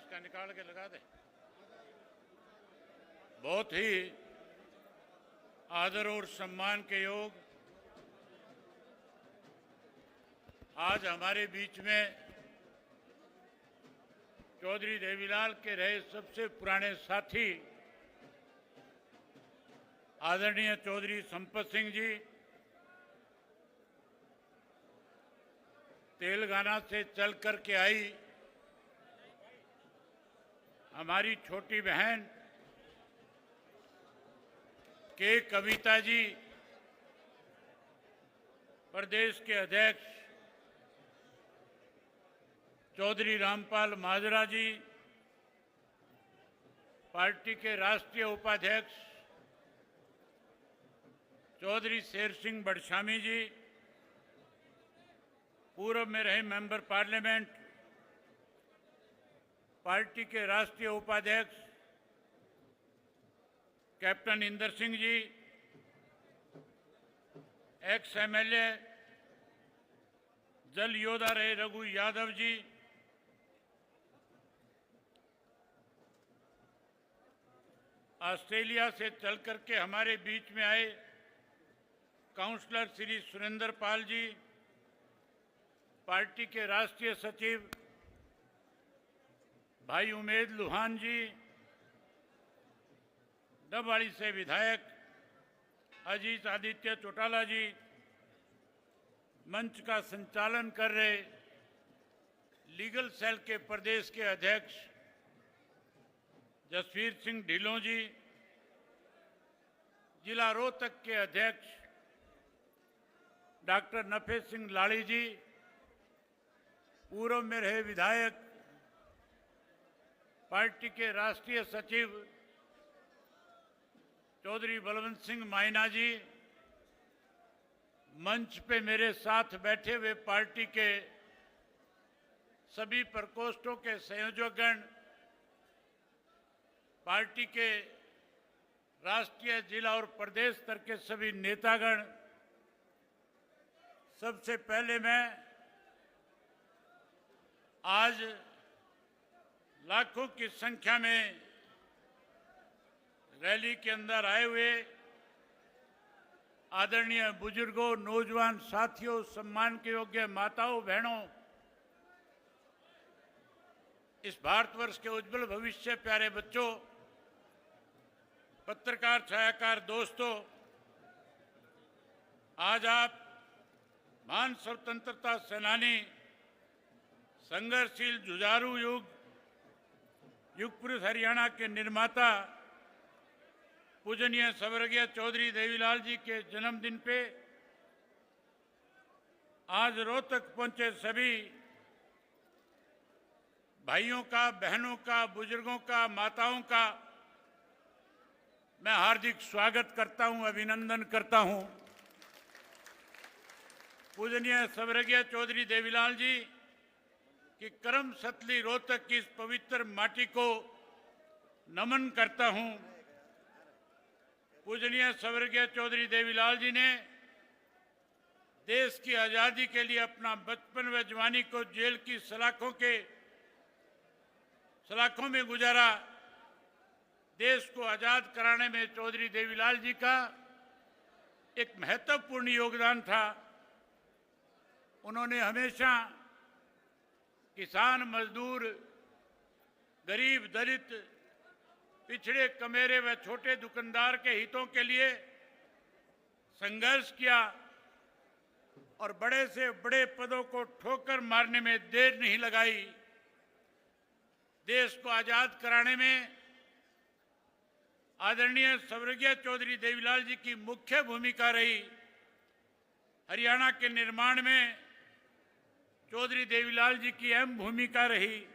इसका निकाल के लगा दे। बहुत ही आदर और सम्मान के योग आज हमारे बीच में चौधरी देवीलाल के रहे सबसे पुराने साथी आदरणीय चौधरी संपत सिंह जी तेलंगाना से चल कर के आई हमारी छोटी बहन के कविता जी, प्रदेश के अध्यक्ष चौधरी रामपाल माजरा जी, पार्टी के राष्ट्रीय उपाध्यक्ष चौधरी शेर सिंह बड़शामी जी, पूर्व में रहे मेंबर पार्लियामेंट पार्टी के राष्ट्रीय उपाध्यक्ष captain Inder Singh ji, ex MLA जल योद्धा रहे रघु यादव जी, ऑस्ट्रेलिया से चल करके हमारे बीच में आए काउंसलर श्री सुरेंद्र पाल जी, पार्टी के राष्ट्रीय सचिव भाई उमेद लुहान जी, डबवाड़ी से विधायक अजीत आदित्य चौटाला जी, मंच का संचालन कर रहे लीगल सेल के प्रदेश के अध्यक्ष जसवीर सिंह ढिल्लों जी, जिला रोहतक के अध्यक्ष डॉक्टर नफे सिंह लाड़ी जी, पूर्व में रहे विधायक पार्टी के राष्ट्रीय सचिव चौधरी बलवंत सिंह मायना जी, मंच पे मेरे साथ बैठे हुए पार्टी के सभी प्रकोष्ठों के संयोजकगण, पार्टी के राष्ट्रीय जिला और प्रदेश स्तर के सभी नेतागण, सबसे पहले मैं आज लाखों की संख्या में रैली के अंदर आए हुए आदरणीय बुजुर्गों, नौजवान साथियों, सम्मान के योग्य माताओं बहनों, इस भारतवर्ष के उज्जवल भविष्य, प्यारे बच्चों, पत्रकार छायाकार दोस्तों, आज आप महान स्वतंत्रता सेनानी, संघर्षशील जुझारू युग पुरुष हरियाणा के निर्माता पूजनीय स्वर्गीय चौधरी देवीलाल जी के जन्मदिन पे आज रोहतक पहुंचे सभी भाइयों का, बहनों का, बुजुर्गों का, माताओं का मैं हार्दिक स्वागत करता हूं, अभिनंदन करता हूं। पूजनीय स्वर्गीय चौधरी देवीलाल जी की करम सतली रोहतक की इस पवित्र माटी को नमन करता हूं। पूजनीय स्वर्गीय चौधरी देवीलाल जी ने देश की आजादी के लिए अपना बचपन व जवानी को जेल की सलाखों में गुजारा। देश को आजाद कराने में चौधरी देवीलाल जी का एक महत्वपूर्ण योगदान था। उन्होंने हमेशा किसान, मजदूर, गरीब, दलित, पिछड़े, कमेरे व छोटे दुकानदार के हितों के लिए संघर्ष किया और बड़े से बड़े पदों को ठोकर मारने में देर नहीं लगाई। देश को आजाद कराने में आदरणीय स्वर्गीय चौधरी देवीलाल जी की मुख्य भूमिका रही। हरियाणा के निर्माण में चौधरी देवीलाल जी की अहम भूमिका रही।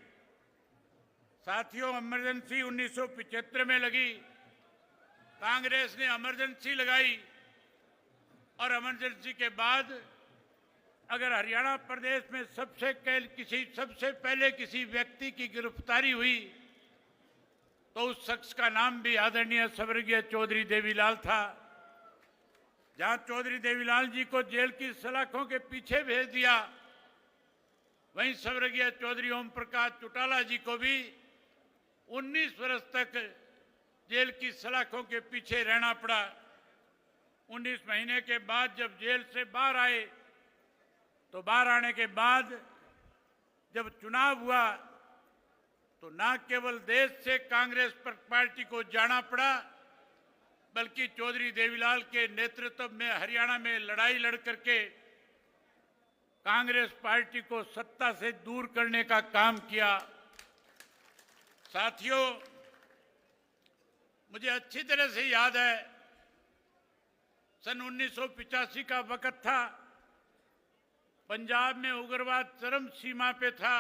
साथियों, इमरजेंसी 1975 में लगी, कांग्रेस ने इमरजेंसी लगाई और इमरजेंसी के बाद अगर हरियाणा प्रदेश में सबसे पहले किसी व्यक्ति की गिरफ्तारी हुई तो उस शख्स का नाम भी आदरणीय स्वर्गीय चौधरी देवीलाल था। जहां चौधरी देवीलाल जी को जेल की सलाखों के पीछे भेज दिया, वहीं स्वर्गीय चौधरी ओम प्रकाश चौटाला जी को भी 19 वर्ष तक जेल की सलाखों के पीछे रहना पड़ा। 19 महीने के बाद जब जेल से बाहर आए तो बाहर आने के बाद जब चुनाव हुआ तो न केवल देश से कांग्रेस पार्टी को जाना पड़ा, बल्कि चौधरी देवीलाल के नेतृत्व में हरियाणा में लड़ाई लड़ करके कांग्रेस पार्टी को सत्ता से दूर करने का काम किया। साथियों, मुझे अच्छी तरह से याद है, सन 1985 का वक्त था, पंजाब में उग्रवाद चरम सीमा पे था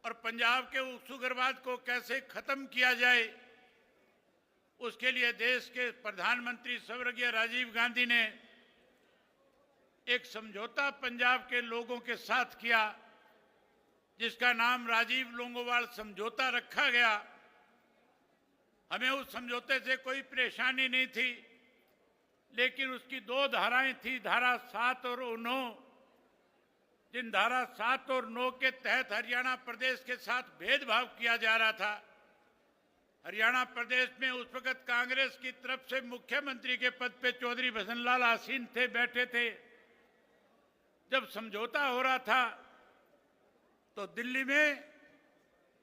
और पंजाब के उस उग्रवाद को कैसे खत्म किया जाए, उसके लिए देश के प्रधानमंत्री स्वर्गीय राजीव गांधी ने एक समझौता पंजाब के लोगों के साथ किया, जिसका नाम राजीव लोंगोवाल समझौता रखा गया। हमें उस समझौते से कोई परेशानी नहीं थी, लेकिन उसकी 2 धाराएं थी, धारा 7 और 9। जिन धारा 7 और 9 के तहत हरियाणा प्रदेश के साथ भेदभाव किया जा रहा था। हरियाणा प्रदेश में उस वक्त कांग्रेस की तरफ से मुख्यमंत्री के पद पे चौधरी भजन लाल आसीन थे, बैठे थे। जब समझौता हो रहा था तो दिल्ली में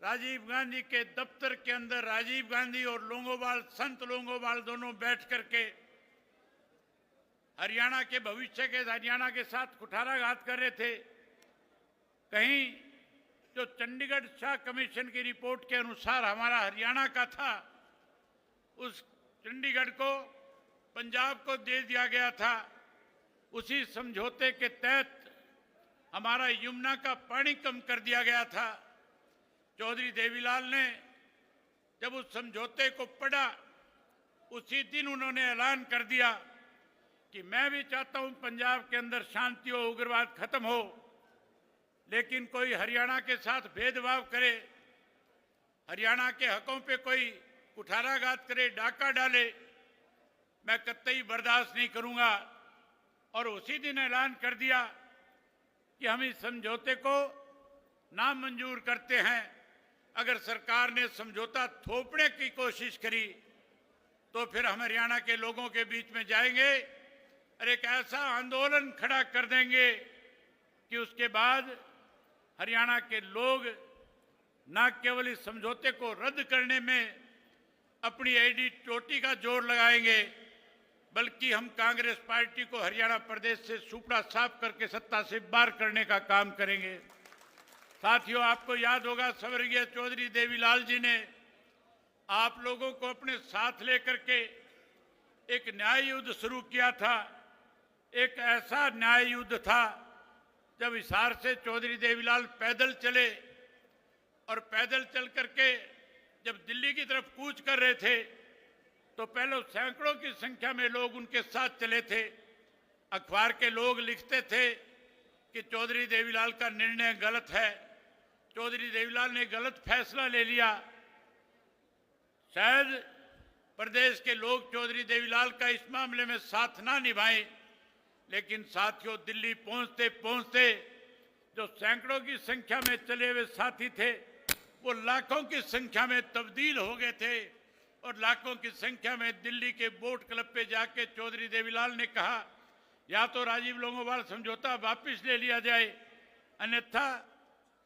राजीव गांधी के दफ्तर के अंदर राजीव गांधी और लोंगोवाल, संत लोंगोवाल दोनों बैठ करके हरियाणा के भविष्य के, हरियाणा के साथ कुठाराघात कर रहे थे। कहीं जो चंडीगढ़ शाह कमीशन की रिपोर्ट के अनुसार हमारा हरियाणा का था, उस चंडीगढ़ को पंजाब को दे दिया गया था। उसी समझौते के तहत हमारा यमुना का पानी कम कर दिया गया था। चौधरी देवीलाल ने जब उस समझौते को पढ़ा, उसी दिन उन्होंने ऐलान कर दिया कि मैं भी चाहता हूं पंजाब के अंदर शांति हो, उग्रवाद खत्म हो, लेकिन कोई हरियाणा के साथ भेदभाव करे, हरियाणा के हकों पे कोई कुठाराघात करे, डाका डाले, मैं कतई बर्दाश्त नहीं करूंगा। और उसी दिन ऐलान कर दिया कि हम इस समझौते को नामंजूर करते हैं। अगर सरकार ने समझौता थोपने की कोशिश करी तो फिर हम हरियाणा के लोगों के बीच में जाएंगे और एक ऐसा आंदोलन खड़ा कर देंगे कि उसके बाद हरियाणा के लोग न केवल इस समझौते को रद्द करने में अपनी एडी चोटी का जोर लगाएंगे, बल्कि हम कांग्रेस पार्टी को हरियाणा प्रदेश से सुपड़ा साफ करके सत्ता से बाहर करने का काम करेंगे। साथियों, आपको याद होगा स्वर्गीय चौधरी देवीलाल जी ने आप लोगों को अपने साथ लेकर के एक न्याय युद्ध शुरू किया था। एक ऐसा न्याय युद्ध था जब हिसार से चौधरी देवीलाल पैदल चले और पैदल चल करके जब दिल्ली की तरफ कूच कर रहे थे तो पहले सैकड़ों की संख्या में लोग उनके साथ चले थे। अखबार के लोग लिखते थे कि चौधरी देवीलाल का निर्णय गलत है, चौधरी देवीलाल ने गलत फैसला ले लिया। शायद प्रदेश के लोग चौधरी देवीलाल का इस मामले में साथ ना निभाएं, लेकिन साथियों, दिल्ली पहुंचते पहुंचते जो सैकड़ों की संख्या में चले हुए साथी थे, वो लाखों की संख्या में तब्दील हो गए थे और लाखों की संख्या में दिल्ली के बोट क्लब पे जाके चौधरी देवीलाल ने कहा, या तो राजीव लोंगोवाल समझौता वापस ले लिया जाए, अन्यथा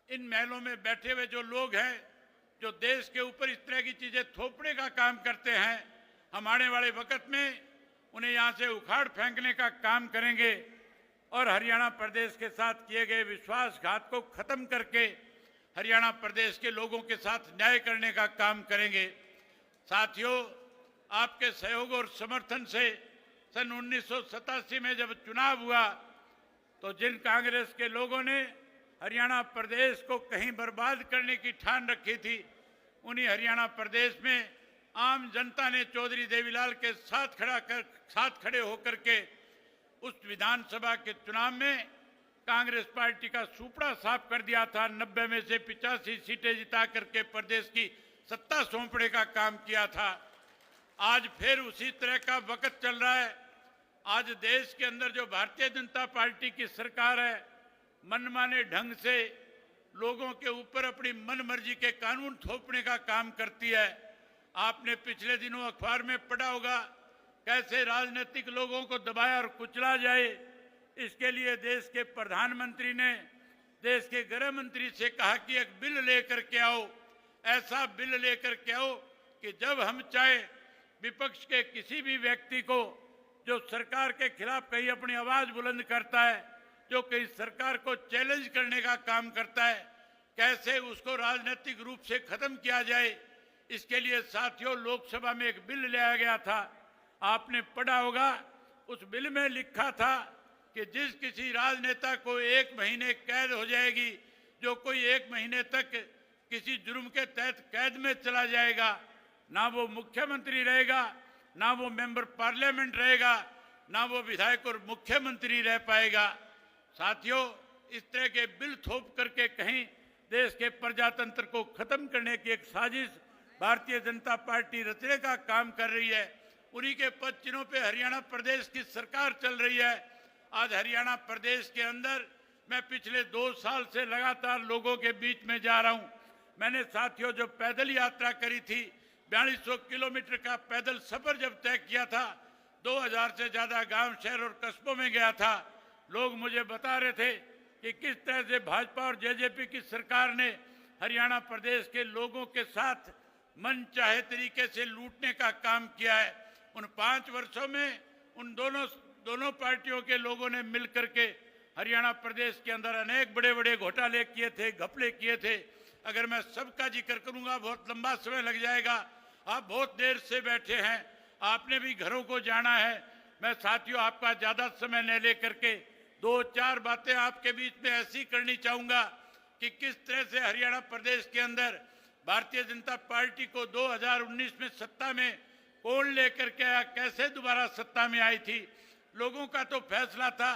इन महलों में बैठे हुए जो लोग हैं, जो देश के ऊपर इस तरह की चीजें थोपने का काम करते हैं, हम आने वाले वक्त में उन्हें यहां से उखाड़ फेंकने का काम करेंगे और हरियाणा प्रदेश के साथ किए गए विश्वासघात को खत्म करके हरियाणा प्रदेश के लोगों के साथ न्याय करने का काम करेंगे। साथियों, आपके सहयोग और समर्थन से सन 1987 में जब चुनाव हुआ तो जिन कांग्रेस के लोगों ने हरियाणा प्रदेश को कहीं बर्बाद करने की ठान रखी थी, उन्हीं हरियाणा प्रदेश में आम जनता ने चौधरी देवीलाल के साथ खड़े होकर के उस विधानसभा के चुनाव में कांग्रेस पार्टी का सुपड़ा साफ कर दिया था। 90 में से 85 सीटें जिता करके प्रदेश की सत्ता सौंपने का काम किया था। आज फिर उसी तरह का वक्त चल रहा है। आज देश के अंदर जो भारतीय जनता पार्टी की सरकार है, मनमाने ढंग से लोगों के ऊपर अपनी मनमर्जी के कानून थोपने का काम करती है। आपने पिछले दिनों अखबार में पढ़ा होगा कैसे राजनीतिक लोगों को दबाया और कुचला जाए। इसके लिए देश के प्रधानमंत्री ने देश के गृह मंत्री से कहा कि एक बिल लेकर के आओ, ऐसा बिल लेकर के आओ कि जब हम चाहे विपक्ष के किसी भी व्यक्ति को जो सरकार के खिलाफ कहीं अपनी आवाज बुलंद करता है, जो कहीं सरकार को चैलेंज करने का काम करता है, कैसे उसको राजनीतिक रूप से खत्म किया जाए। इसके लिए साथियों लोकसभा में एक बिल लाया गया था, आपने पढ़ा होगा। उस बिल में लिखा था कि जिस किसी राजनेता को 1 महीने कैद हो जाएगी, जो कोई 1 महीने तक किसी जुर्म के तहत कैद में चला जाएगा, ना वो मुख्यमंत्री रहेगा, ना वो मेंबर पार्लियामेंट रहेगा, ना वो विधायक और मुख्यमंत्री रह पाएगा। साथियों, इस तरह के बिल थोप करके कहीं देश के प्रजातंत्र को खत्म करने की एक साजिश भारतीय जनता पार्टी रचने का काम कर रही है। उन्हीं के पद चिन्हों पे हरियाणा प्रदेश की सरकार चल रही है। आज हरियाणा प्रदेश के अंदर मैं पिछले 2 साल से लगातार लोगों के बीच में जा रहा हूं। मैंने साथियों जो पैदल यात्रा करी थी, 4200 किलोमीटर का पैदल सफर जब तय किया था, 2000 से ज्यादा गांव, शहर और कस्बों में गया था। लोग मुझे बता रहे थे कि किस तरह से भाजपा और जेजेपी की सरकार ने हरियाणा प्रदेश के लोगों के साथ मन चाहे तरीके से लूटने का काम किया है। उन 5 वर्षों में उन दोनों पार्टियों के लोगों ने मिलकर के हरियाणा प्रदेश के अंदर अनेक बड़े बड़े घोटाले किए थे, घपले किए थे। अगर मैं सबका जिक्र करूंगा बहुत लंबा समय लग जाएगा। आप बहुत देर से बैठे हैं, आपने भी घरों को जाना है। मैं साथियों आपका ज्यादा समय न लेकर के 2-4 बातें आपके बीच में ऐसी करनी चाहूंगा कि किस तरह से हरियाणा प्रदेश के अंदर भारतीय जनता पार्टी को 2019 में सत्ता में कौन लेकर के आया, कैसे दोबारा सत्ता में आई थी। लोगों का तो फैसला था,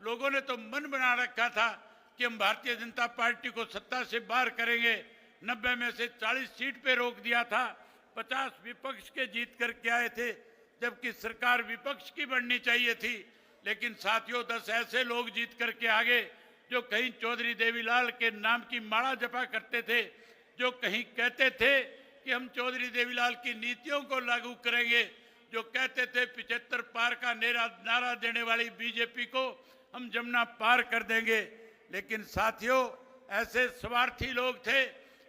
लोगों ने तो मन बना रखा था कि हम भारतीय जनता पार्टी को सत्ता से बाहर करेंगे। 90 में से 40 सीट पे रोक दिया था, 50 विपक्ष के जीत करके आए थे, जबकि सरकार विपक्ष की बननी चाहिए थी। लेकिन साथियों 10 ऐसे लोग जीत करके आगे जो कहीं चौधरी देवीलाल के नाम की माला जपा करते थे, जो कहीं कहते थे कि हम चौधरी देवीलाल की नीतियों को लागू करेंगे, जो कहते थे 75 पार का नारा देने वाली बीजेपी को हम जमुना पार कर देंगे। लेकिन साथियों ऐसे स्वार्थी लोग थे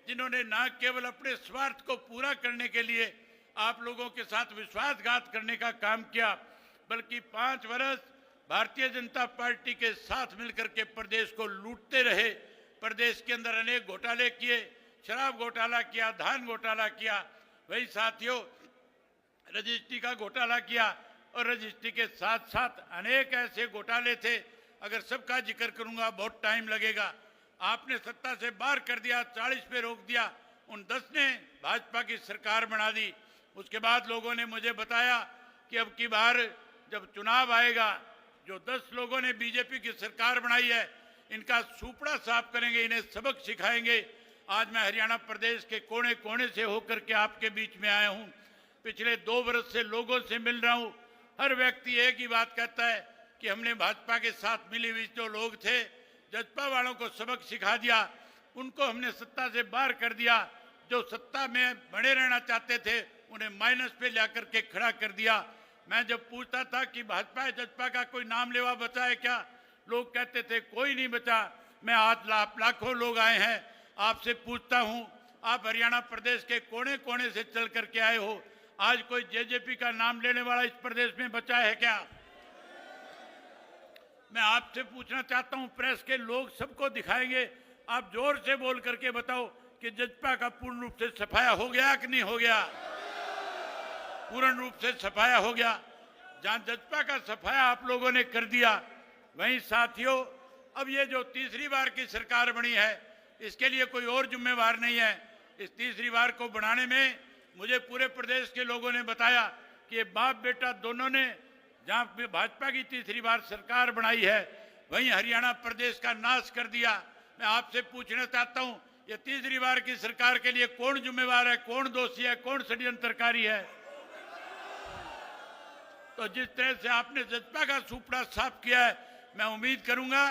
जिन्होंने न केवल अपने स्वार्थ को पूरा करने के लिए आप लोगों के साथ विश्वासघात करने का काम किया, बल्कि 5 वर्ष भारतीय जनता पार्टी के साथ मिलकर के प्रदेश को लूटते रहे। प्रदेश के अंदर अनेक घोटाले किए, शराब घोटाला किया, धान घोटाला किया, वही साथियों रजिस्ट्री का घोटाला किया और रजिस्ट्री के साथ साथ अनेक ऐसे घोटाले थे। अगर सबका जिक्र करूंगा बहुत टाइम लगेगा। आपने सत्ता से बाहर कर दिया, 40 पे रोक दिया, उन 10 ने भाजपा की सरकार बना दी। उसके बाद लोगों ने मुझे बताया कि अब की बार जब चुनाव आएगा, जो 10 लोगों ने बीजेपी की सरकार बनाई है, इनका सुपड़ा साफ करेंगे, इन्हें सबक सिखाएंगे। आज मैं हरियाणा प्रदेश के कोने कोने से होकर के आपके बीच में आया हूं। पिछले 2 वर्ष से लोगों से मिल रहा हूं। हर व्यक्ति एक ही बात कहता है कि हमने भाजपा के साथ मिली हुई जो लोग थे, जजपा वालों को सबक सिखा दिया, उनको हमने सत्ता से बाहर कर दिया। जो सत्ता में बने रहना चाहते थे उन्हें माइनस पे ला करके खड़ा कर दिया। मैं जब पूछता था कि भाजपा जजपा का कोई नाम लेवा बचा है क्या, लोग कहते थे कोई नहीं बचा। मैं आज लाखों लोग आए हैं, आपसे पूछता हूं, आप हरियाणा प्रदेश के कोने कोने से चल करके आए हो, आज कोई जेजेपी का नाम लेने वाला इस प्रदेश में बचा है क्या? मैं आपसे पूछना चाहता हूं, प्रेस के लोग सबको दिखाएंगे, आप जोर से बोल करके बताओ कि जजपा का पूर्ण रूप से सफाया हो गया कि नहीं हो गया? पूर्ण रूप से सफाया हो गया। जहां जजपा का सफाया आप लोगों ने कर दिया, वहीं साथियों अब ये जो तीसरी बार की सरकार बनी है, इसके लिए कोई और जिम्मेवार नहीं है। इस तीसरी बार को बनाने में मुझे पूरे प्रदेश के लोगों ने बताया कि ये बाप बेटा दोनों ने जहां भाजपा की तीसरी बार सरकार बनाई है, वहीं हरियाणा प्रदेश का नाश कर दिया। मैं आपसे पूछना चाहता हूं, ये तीसरी बार की सरकार के लिए कौन जिम्मेवार है, कौन दोषी है, कौन षड्यंत्रकारी है? तो जिस तरह से आपने जजपा का सुपड़ा साफ किया है, मैं उम्मीद करूंगा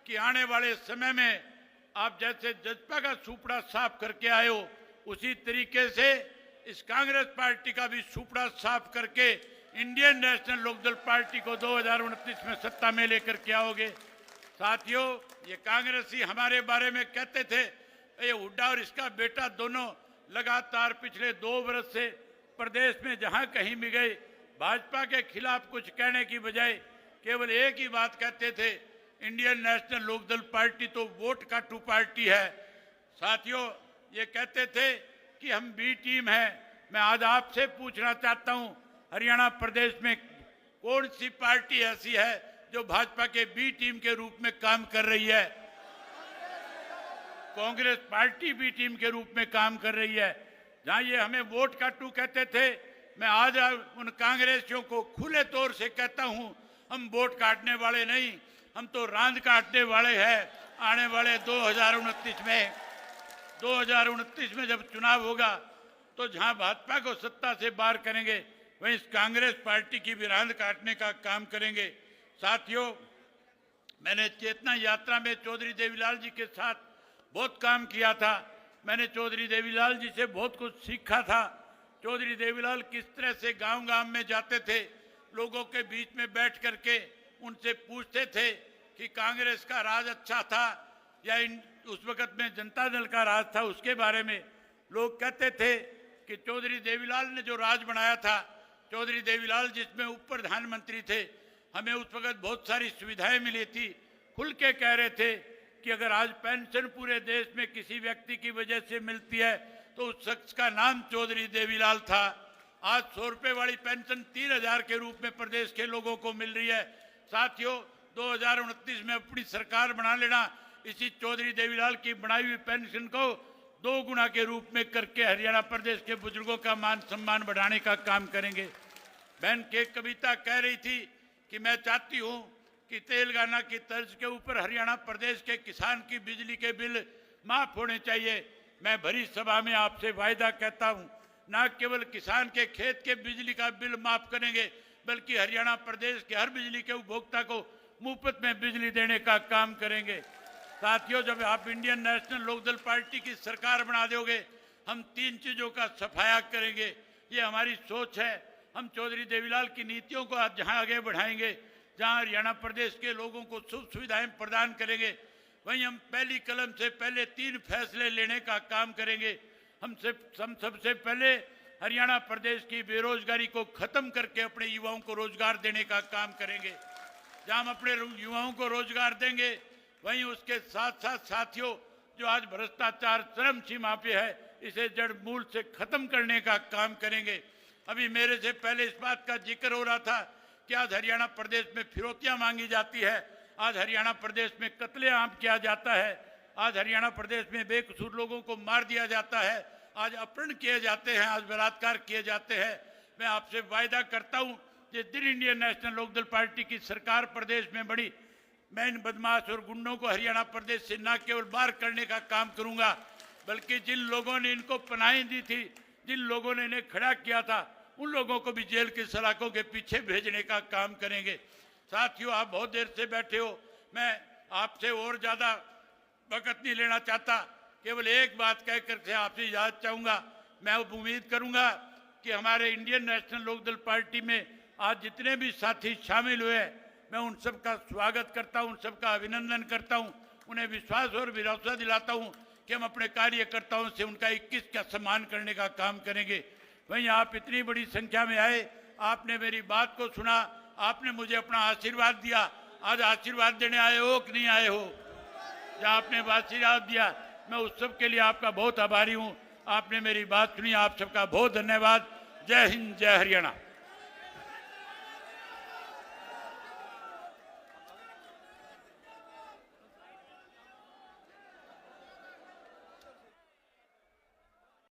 कि आने वाले समय में आप जैसे जज्बा का सुपड़ा साफ करके आए हो, उसी तरीके से इस कांग्रेस पार्टी का भी सुपड़ा साफ करके इंडियन नेशनल लोकदल पार्टी को 2029 में सत्ता में लेकर के आओगे। साथियों, ये कांग्रेसी हमारे बारे में कहते थे, ये हुड्डा और इसका बेटा दोनों लगातार पिछले 2 वर्ष से प्रदेश में जहां कहीं भी गए भाजपा के खिलाफ कुछ कहने की बजाय केवल एक ही बात कहते थे, इंडियन नेशनल लोकदल पार्टी तो वोट काटू पार्टी है। साथियों, ये कहते थे कि हम बी टीम है। मैं आज आपसे पूछना चाहता हूं, हरियाणा प्रदेश में कौन सी पार्टी ऐसी है जो भाजपा के बी टीम के रूप में काम कर रही है? कांग्रेस पार्टी बी टीम के रूप में काम कर रही है। जहां ये हमें वोट काटू कहते थे, मैं आज उन कांग्रेसियों को खुले तौर से कहता हूं, हम वोट काटने वाले नहीं, हम तो रांद काटने वाले हैं। आने वाले 2029 में जब चुनाव होगा तो जहां भाजपा को सत्ता से बाहर करेंगे, वहीं इस कांग्रेस पार्टी की भी रांद काटने का काम करेंगे। साथियों, मैंने चेतना यात्रा में चौधरी देवीलाल जी के साथ बहुत काम किया था। मैंने चौधरी देवीलाल जी से बहुत कुछ सीखा था। चौधरी देवीलाल किस तरह से गांव-गांव में जाते थे, लोगों के बीच में बैठ करके उनसे पूछते थे कि कांग्रेस का राज अच्छा था या उस वक्त में जनता दल का राज था। उसके बारे में लोग कहते थे कि चौधरी देवीलाल ने जो राज बनाया था, चौधरी देवीलाल जिसमें उप प्रधानमंत्री थे, हमें उस वक्त बहुत सारी सुविधाएं मिली थी। खुल के कह रहे थे कि अगर आज पेंशन पूरे देश में किसी व्यक्ति की वजह से मिलती है तो उस शख्स का नाम चौधरी देवीलाल था। आज 100 रुपए वाली पेंशन 3000 के रूप में प्रदेश के लोगों को मिल रही है। साथियों, 2029 में अपनी सरकार बना लेना, इसी चौधरी देवीलाल की बनाई हुई पेंशन को 2 गुना के रूप में करके हरियाणा प्रदेश के बुजुर्गों का मान सम्मान बढ़ाने का काम करेंगे। बहन के कविता कह रही थी कि मैं चाहती हूं कि तेलंगाना की तर्ज के ऊपर हरियाणा प्रदेश के किसान की बिजली के बिल माफ होने चाहिए। मैं भरी सभा में आपसे वायदा कहता हूं, न केवल किसान के खेत के बिजली का बिल माफ करेंगे, बल्कि हरियाणा प्रदेश के हर बिजली के उपभोक्ता को मुफ्त में बिजली देने का काम करेंगे। साथियों, जब आप इंडियन नेशनल लोकदल पार्टी की सरकार बना दोगे, हम 3 चीजों का सफाया करेंगे। ये हमारी सोच है। हम चौधरी देवीलाल की नीतियों को जहां आगे बढ़ाएंगे, जहां हरियाणा प्रदेश के लोगों को सुख सुविधाएं प्रदान करेंगे, वहीं हम पहली कलम से पहले 3 फैसले लेने का काम करेंगे। हम सबसे पहले हरियाणा प्रदेश की बेरोजगारी को खत्म करके अपने युवाओं को रोजगार देने का काम करेंगे। जहां हम अपने युवाओं को रोजगार देंगे, वहीं उसके साथ साथ साथियों, जो आज भ्रष्टाचार चरम सीमा पे है, इसे जड़ मूल से खत्म करने का काम करेंगे। अभी मेरे से पहले इस बात का जिक्र हो रहा था कि आज हरियाणा प्रदेश में फिरौतियां मांगी जाती है, आज हरियाणा प्रदेश में कत्लेआम किया जाता है, आज हरियाणा प्रदेश में बेकसूर लोगों को मार दिया जाता है, आज अपहरण किए जाते हैं, आज बलात्कार किए जाते हैं। मैं आपसे वायदा करता हूं, जिस दिन इंडियन नेशनल लोकदल पार्टी की सरकार प्रदेश में बड़ी, मैं इन बदमाश और गुंडों को हरियाणा प्रदेश से न केवल बाहर करने का काम करूंगा, बल्कि जिन लोगों ने इनको पनाही दी थी, जिन लोगों ने इन्हें खड़ा किया था, उन लोगों को भी जेल की सलाखों के पीछे भेजने का काम करेंगे। साथियों, आप बहुत देर से बैठे हो, मैं आपसे और ज्यादा वक्त नहीं लेना चाहता। केवल एक बात कहकर के आपसे इजाजत चाहूंगा। मैं उम्मीद करूंगा कि हमारे इंडियन नेशनल लोकदल पार्टी में आज जितने भी साथी शामिल हुए, मैं उन सब का स्वागत करता हूं, उन सब का अभिनंदन करता हूं, उन्हें विश्वास और भरोसा दिलाता हूं कि हम अपने कार्यकर्ताओं से उनका 21 का सम्मान करने का काम करेंगे। वहीं आप इतनी बड़ी संख्या में आए, आपने मेरी बात को सुना, आपने मुझे अपना आशीर्वाद दिया। आज आशीर्वाद देने आए हो कि नहीं आए हो? जहाँ आपने आशीर्वाद दिया, मैं उस सब के लिए आपका बहुत आभारी हूँ। आपने मेरी बात सुनी, आप सबका बहुत धन्यवाद। जय हिंद, जय हरियाणा।